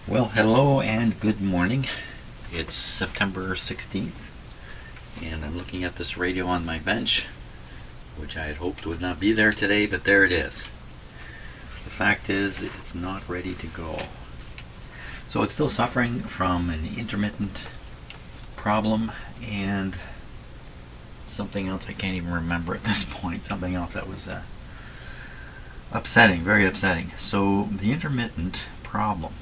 Well, hello and good morning. It's September 16th, and I'm looking at this radio on my bench, which I had hoped would not be there today, but there it is. The fact is, it's not ready to go. So it's still suffering from an intermittent problem and something else I can't even remember at this point, something else that was upsetting, very upsetting. So the intermittent problem.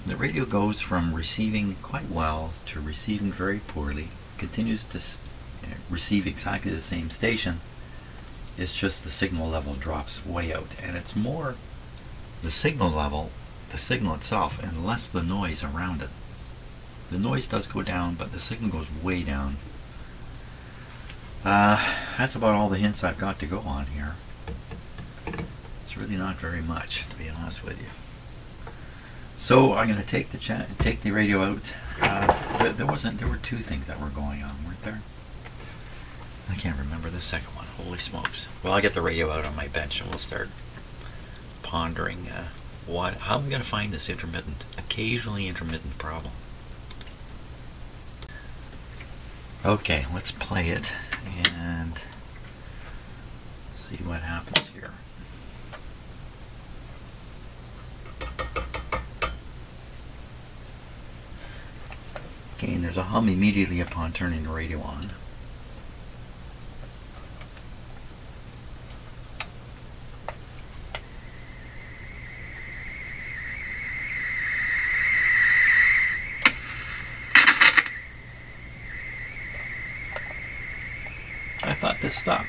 The radio goes from receiving quite well to receiving very poorly, continues to receive exactly the same station. It's just the signal level drops way out, and it's more the signal level, the signal itself, and less the noise around it. The noise does go down, but the signal goes way down. That's about all the hints I've got to go on here. It's really not very much, to be honest with you. So I'm going to take the radio out. There were two things that were going on, weren't there? I can't remember the second one. Holy smokes! Well, I'll get the radio out on my bench and we'll start pondering how am I going to find this occasionally intermittent problem. Okay, let's play it and see what happens here. Okay, and there's a hum immediately upon turning the radio on. I thought this stopped.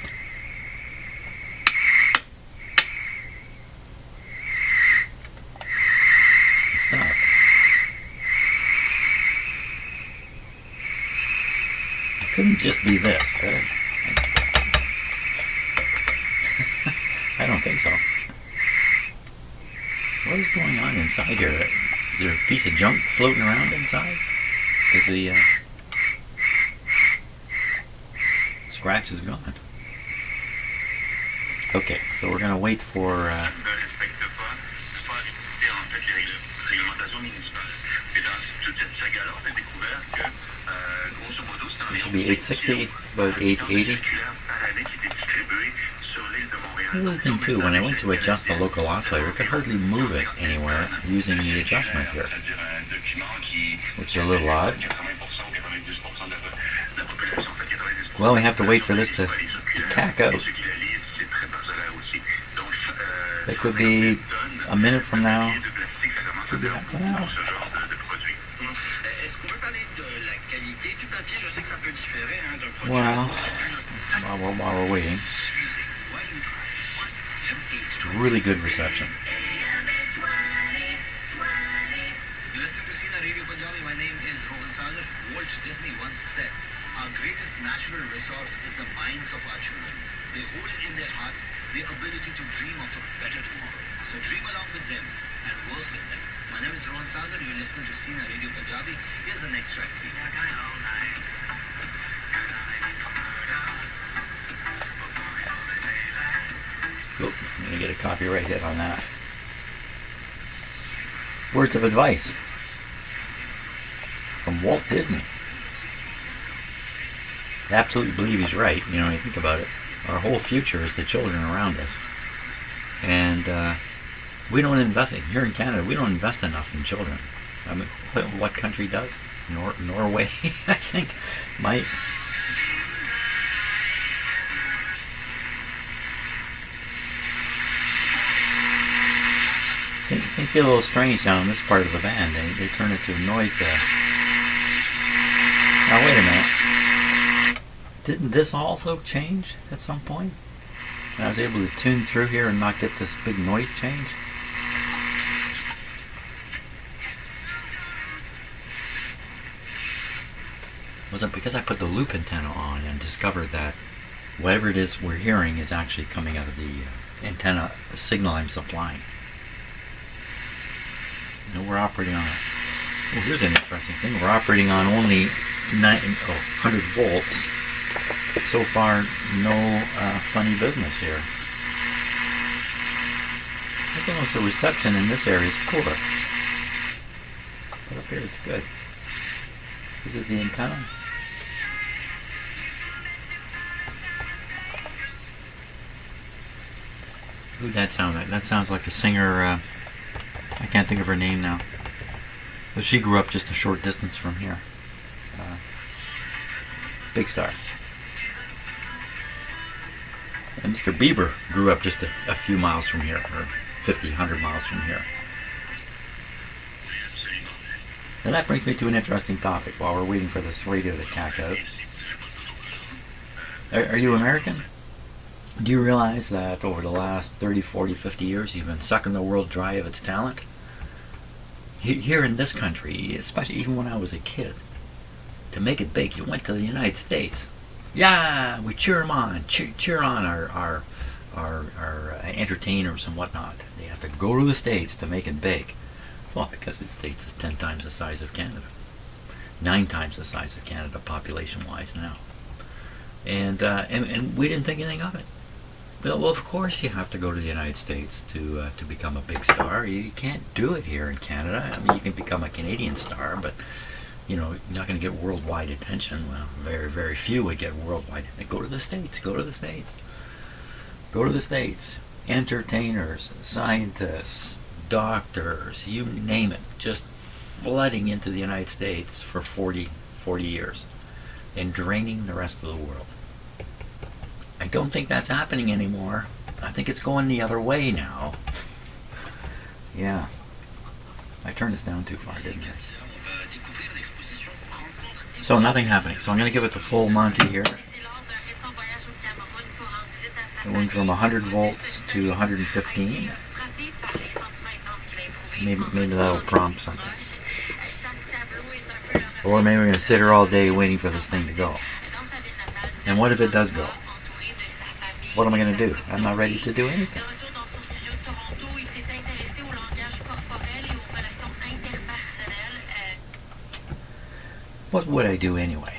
It stopped. It couldn't just be this, could it? I don't think so. What is going on inside here? Is there a piece of junk floating around inside? Because the scratch is gone. Okay, so we're going to wait for... It should be 860, it's about 880. The other thing too, when I went to adjust the local oscillator, I could hardly move it anywhere using the adjustment here, which is a little odd. Well, we have to wait for this to cack out. It could be a minute from now, it could be half an hour. Well, while we're waiting, really good reception. Our greatest natural resource is the minds of our children. They hold in their hearts the ability to dream of a better tomorrow. So dream along with them and work with them. My name is Rohan Sagar. You're listening to Sina Radio Punjabi. Here's the next track. Oh, I'm going to get a copyright hit on that. Words of advice from Walt Disney. I absolutely believe he's right. You know, when you think about it, our whole future is the children around us, and we don't invest here in Canada. We don't invest enough in children. I mean, what country does? Norway, I think, might. Things get a little strange down in this part of the band. They turn it to noise. Now wait a minute. Didn't this also change at some point? And I was able to tune through here and not get this big noise change? Was it because I put the loop antenna on and discovered that whatever it is we're hearing is actually coming out of the antenna signal I'm supplying? You know, we're operating on oh, here's an interesting thing. We're operating on only 100 volts. So far, no funny business here. It's almost the reception in this area is poor. But up here it's good. Is it the antenna? Who'd that sound like? That sounds like a singer, I can't think of her name now. But she grew up just a short distance from here. Big star. And Mr. Bieber grew up just a few miles from here, or 50, 100 miles from here. And that brings me to an interesting topic while we're waiting for this radio to cack out. Are you American? Do you realize that over the last 30, 40, 50 years you've been sucking the world dry of its talent? Here in this country, especially even when I was a kid, to make it big, you went to the United States. Yeah, we cheer them on, cheer on our entertainers and whatnot. They have to go to the States to make it big. Well, because the States is 10 times the size of Canada. 9 times the size of Canada population-wise now. And we didn't think anything of it. Well, of course you have to go to the United States to become a big star. You can't do it here in Canada. I mean, you can become a Canadian star, but you know, you're not going to get worldwide attention. Well, very, very few would get worldwide. Go to the States. Go to the States. Go to the States. Entertainers, scientists, doctors, you name it, just flooding into the United States for 40 years and draining the rest of the world. I don't think that's happening anymore. I think it's going the other way now. Yeah. I turned this down too far, didn't I? So nothing happening. So I'm going to give it the full Monty here. Going from 100 volts to 115. Maybe that'll prompt something. Or maybe we're going to sit here all day waiting for this thing to go. And what if it does go? What am I going to do? I'm not ready to do anything. What would I do anyway?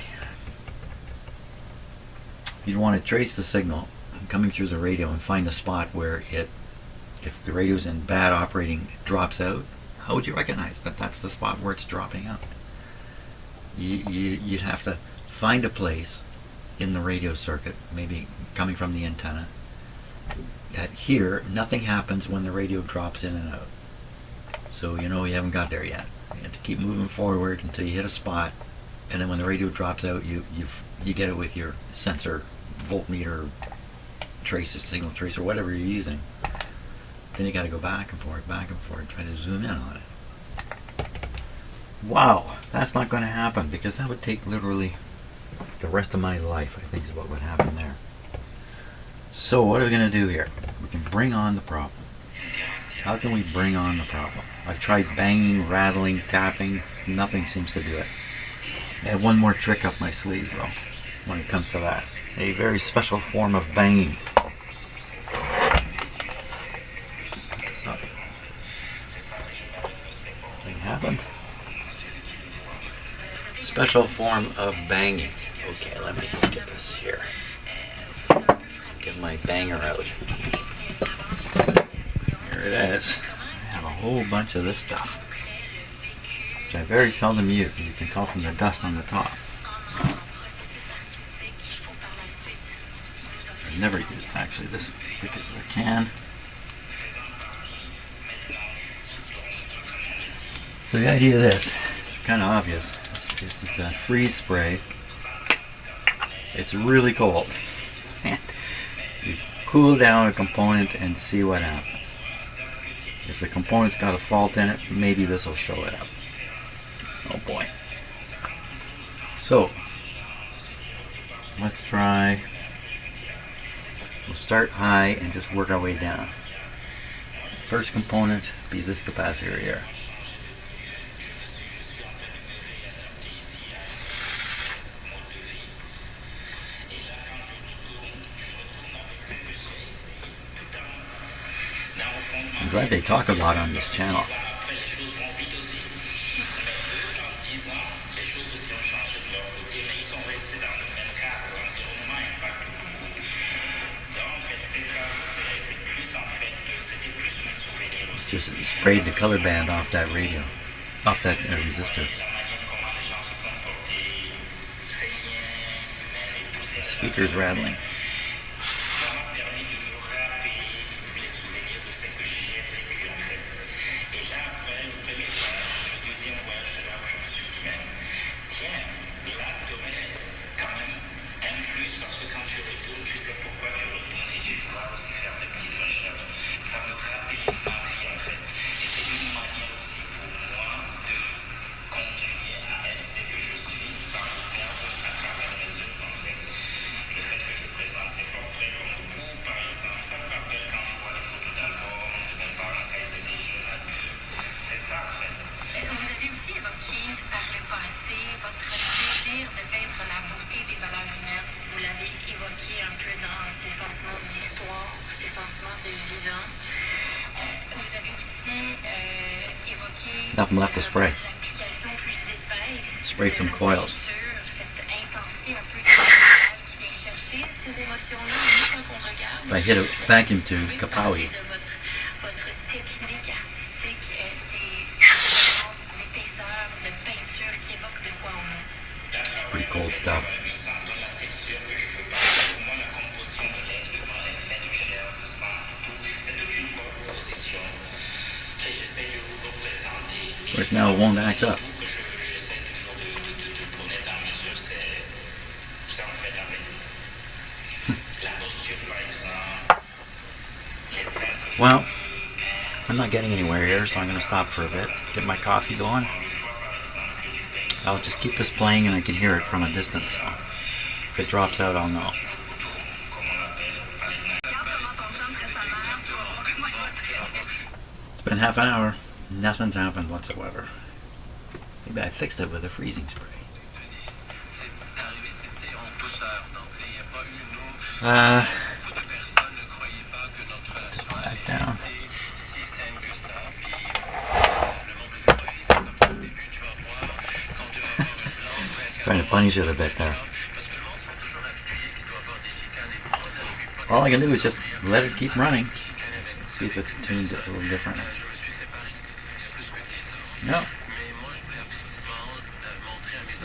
You'd want to trace the signal coming through the radio and find a spot where if the radio's in bad operating, it drops out. How would you recognize that that's the spot where it's dropping out? You'd have to find a place in the radio circuit, maybe coming from the antenna, that here nothing happens when the radio drops in and out. So you know you haven't got there yet. You have to keep moving forward until you hit a spot, and then when the radio drops out, you get it with your sensor, voltmeter, tracer, signal tracer, whatever you're using. Then you got to go back and forth, try to zoom in on it. Wow, that's not going to happen because that would take literally the rest of my life, I think, is what would happen there. So what are we going to do here? We can bring on the problem. How can we bring on the problem? I've tried banging, rattling, tapping. Nothing seems to do it. I have one more trick up my sleeve, though, when it comes to that. A very special form of banging. Let's put this up. Nothing happened. Special form of banging. Okay, let me get this here. Get my banger out. Here it is. I have a whole bunch of this stuff, which I very seldom use, and you can tell from the dust on the top. I've never used actually this particular can. So the idea of this, it's kind of obvious. This is a freeze spray. It's really cold. You cool down a component and see what happens. If the component's got a fault in it, maybe this will show it up. Oh boy. So, let's try. We'll start high and just work our way down. First component be this capacitor here. I'm glad they talk a lot on this channel. Let's just sprayed the color band off that radio. off that resistor. Speaker's rattling. Nothing left to spray. Spray some coils. If I hit a vacuum tube, kapowie. Pretty cold stuff. Of course, now it won't act up. Well, I'm not getting anywhere here, so I'm going to stop for a bit, get my coffee going. I'll just keep this playing and I can hear it from a distance, so if it drops out, I'll know. It's been half an hour. Nothing's happened whatsoever. Maybe I fixed it with a freezing spray. Back down. Trying to punish it a bit there. All I can do is just let it keep running. Let's see if it's tuned a little different. No.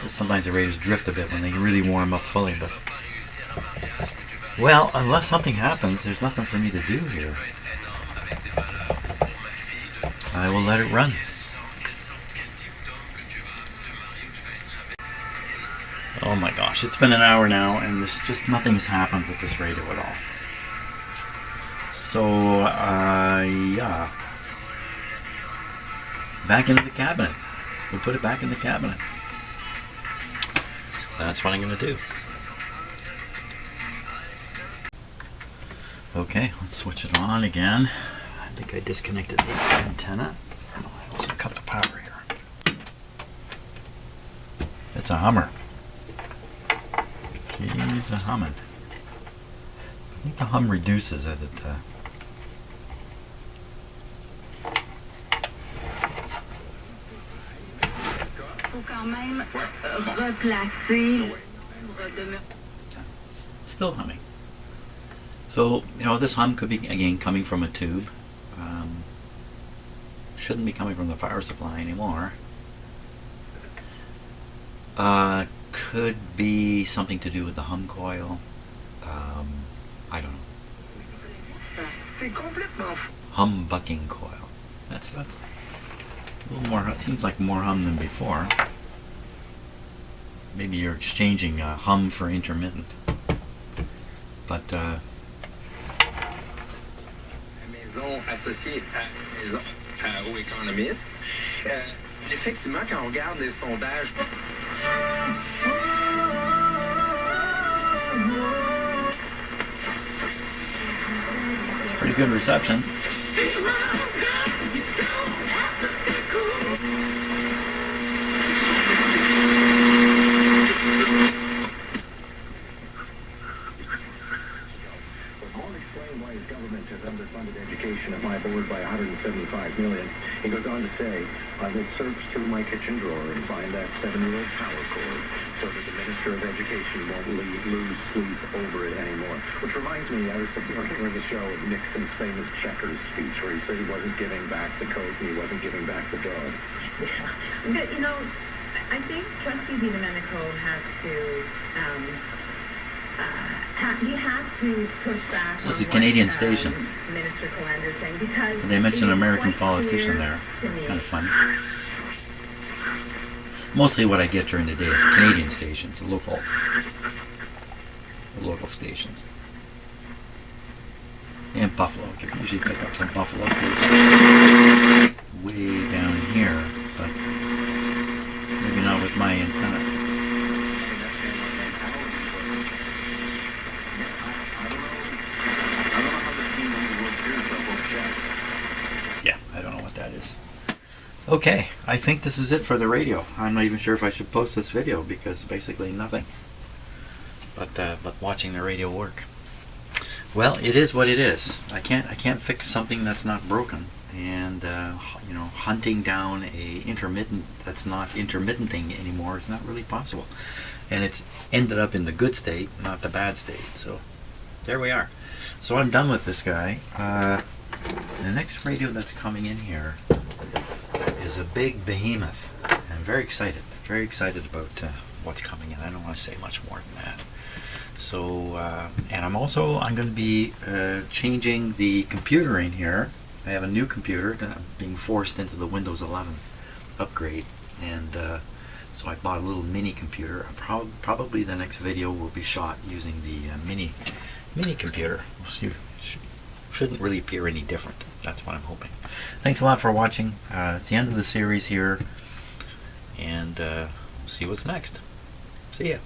Sometimes the radios drift a bit when they really warm up fully, but well, unless something happens, there's nothing for me to do here. I will let it run. Oh my gosh, it's been an hour now, and there's just nothing has happened with this radio at all. So, yeah. Back into the cabinet. So put it back in the cabinet. That's what I'm going to do. Okay, let's switch it on again. I think I disconnected the antenna. Oh, I also cut the power here. It's a Hummer. He's a humming. I think the hum reduces as it... Still humming. So, you know, this hum could be, again, coming from a tube. Shouldn't be coming from the power supply anymore. Could be something to do with the hum coil. I don't know. Humbucking coil. That's a little more, it seems like more hum than before. Maybe you're exchanging hum for intermittent. But maison associée aux économistes. Effectivement, quand on regarde les sondages... It's pretty good reception. Explain why his government has underfunded education at my board by $175 million. He goes on to say, I will search through my kitchen drawer and find that 7-year-old power cord so that the Minister of Education won't lose sleep over it anymore. Which reminds me, I was working on the show of Nixon's famous Checkers speech where he said he wasn't giving back the coat and he wasn't giving back the dog. Yeah. But, you know, I think Trustee DiDomenico has to, he has to push back. So it's on a Canadian what, station. Minister Calander's saying, because They mentioned an it is American quite politician clear there. to It's me- kind of funny. Mostly what I get during the day is Canadian stations, local stations. And Buffalo. You can usually pick up some Buffalo stations way down here, but maybe not with my antenna. Yeah, I don't know what that is. Okay, I think this is it for the radio. I'm not even sure if I should post this video because basically nothing. But watching the radio work. Well, it is what it is. I can't fix something that's not broken, and you know, hunting down a intermittent that's not intermittenting anymore is not really possible. And it's ended up in the good state, not the bad state. So there we are. So I'm done with this guy. The next radio that's coming in here is a big behemoth. I'm very excited about what's coming in. I don't want to say much more than that. So, and I'm going to be changing the computer in here. I have a new computer that I'm being forced into the Windows 11 upgrade, and so I bought a little mini computer. Probably the next video will be shot using the mini computer. We'll see. Shouldn't really appear any different. That's what I'm hoping. Thanks a lot for watching. It's the end of the series here, and we'll see what's next. See ya.